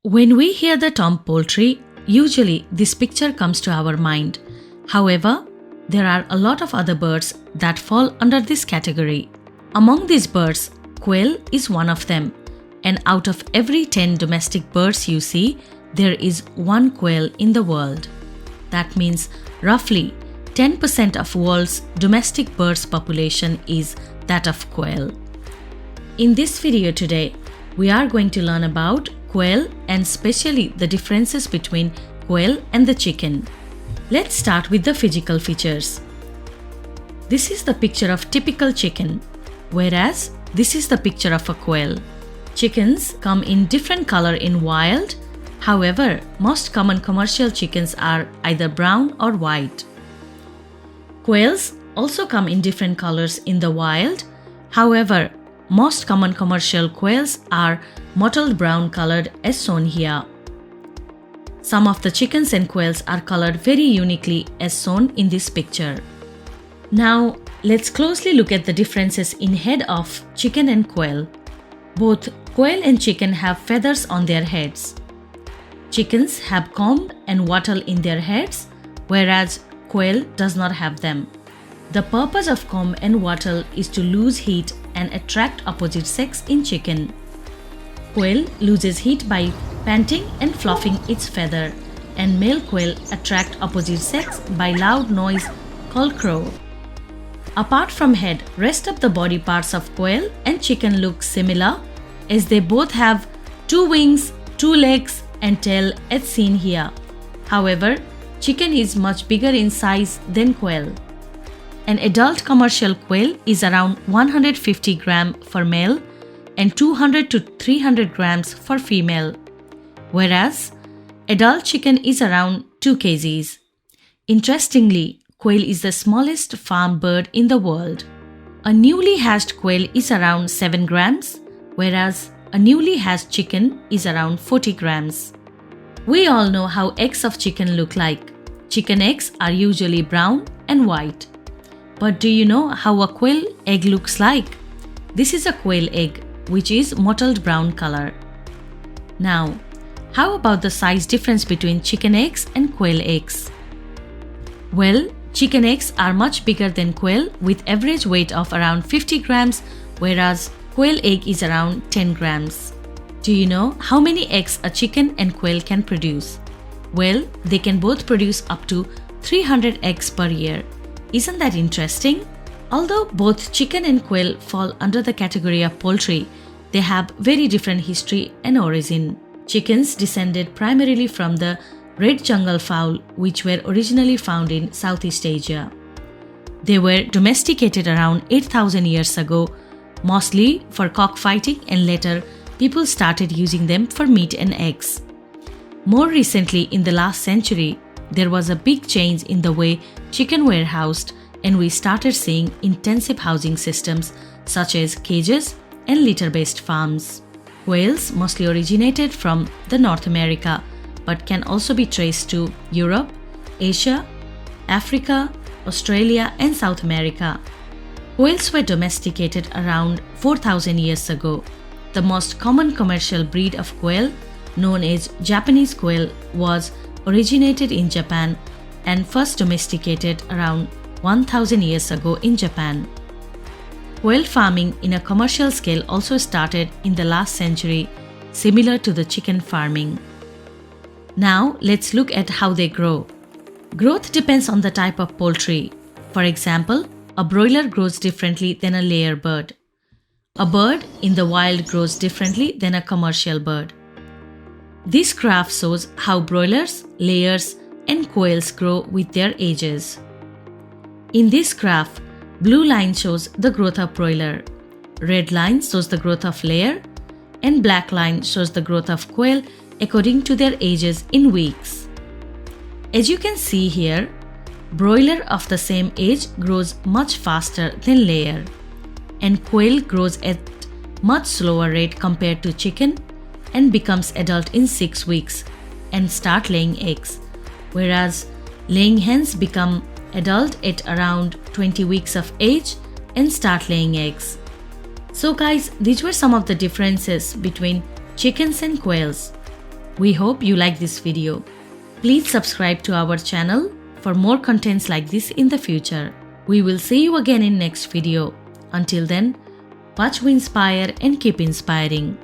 When we hear the term poultry, usually this picture comes to our mind. However, there are a lot of other birds that fall under this category. Among these birds, quail is one of them. And out of every 10 domestic birds you see, there is one quail in the world. That means roughly 10% of world's domestic birds population is that of quail. In this video today, we are going to learn about quail and especially the differences between quail and the chicken. Let's start with the physical features. This is the picture of typical chicken, whereas this is the picture of a quail. Chickens come in different color in wild. However, most common commercial chickens are either brown or white. Quails also come in different colors in the wild. However, most common commercial quails are mottled brown colored as shown here. Some of the chickens and quails are colored very uniquely as shown in this picture. Now, let's closely look at the differences in head of chicken and quail. Both quail and chicken have feathers on their heads. Chickens have comb and wattle in their heads, whereas quail does not have them. The purpose of comb and wattle is to lose heat and attract opposite sex in chicken. Quail loses heat by panting and fluffing its feather, and male quail attract opposite sex by loud noise called crow. Apart from head, rest of the body parts of quail and chicken look similar as they both have 2 wings, 2 legs and tail as seen here. However, chicken is much bigger in size than quail. An adult commercial quail is around 150 grams for male and 200 to 300 grams for female, whereas adult chicken is around 2 kgs. Interestingly, quail is the smallest farm bird in the world. A newly hatched quail is around 7 grams, whereas a newly hatched chicken is around 40 grams. We all know how eggs of chicken look like. Chicken eggs are usually brown and white. But do you know how a quail egg looks like? This is a quail egg, which is mottled brown color. Now, how about the size difference between chicken eggs and quail eggs? Well, chicken eggs are much bigger than quail with average weight of around 50 grams, whereas quail egg is around 10 grams. Do you know how many eggs a chicken and quail can produce? Well, they can both produce up to 300 eggs per year. Isn't that interesting? Although both chicken and quail fall under the category of poultry, they have very different history and origin. Chickens descended primarily from the red jungle fowl, which were originally found in Southeast Asia. They were domesticated around 8,000 years ago, mostly for cockfighting, and later people started using them for meat and eggs. More recently, in the last century, there was a big change in the way chicken were housed, and we started seeing intensive housing systems such as cages and litter-based farms. Quails mostly originated from the North America, but can also be traced to Europe, Asia, Africa, Australia, and South America. Quails were domesticated around 4,000 years ago. The most common commercial breed of quail, known as Japanese quail, was originated in Japan and first domesticated around 1,000 years ago in Japan. Quail farming in a commercial scale also started in the last century, similar to the chicken farming. Now let's look at how they grow. Growth depends on the type of poultry. For example, a broiler grows differently than a layer bird. A bird in the wild grows differently than a commercial bird. This graph shows how broilers, layers, and quails grow with their ages. In this graph, blue line shows the growth of broiler, red line shows the growth of layer, and black line shows the growth of quail according to their ages in weeks. As you can see here, broiler of the same age grows much faster than layer, and quail grows at much slower rate compared to chicken and becomes adult in 6 weeks and start laying eggs, whereas laying hens become adult at around 20 weeks of age and start laying eggs. So guys, these were some of the differences between chickens and quails. We hope you like this video. Please subscribe to our channel for more contents like this in the future. We will see you again in next video. Until then, watch we inspire and keep inspiring.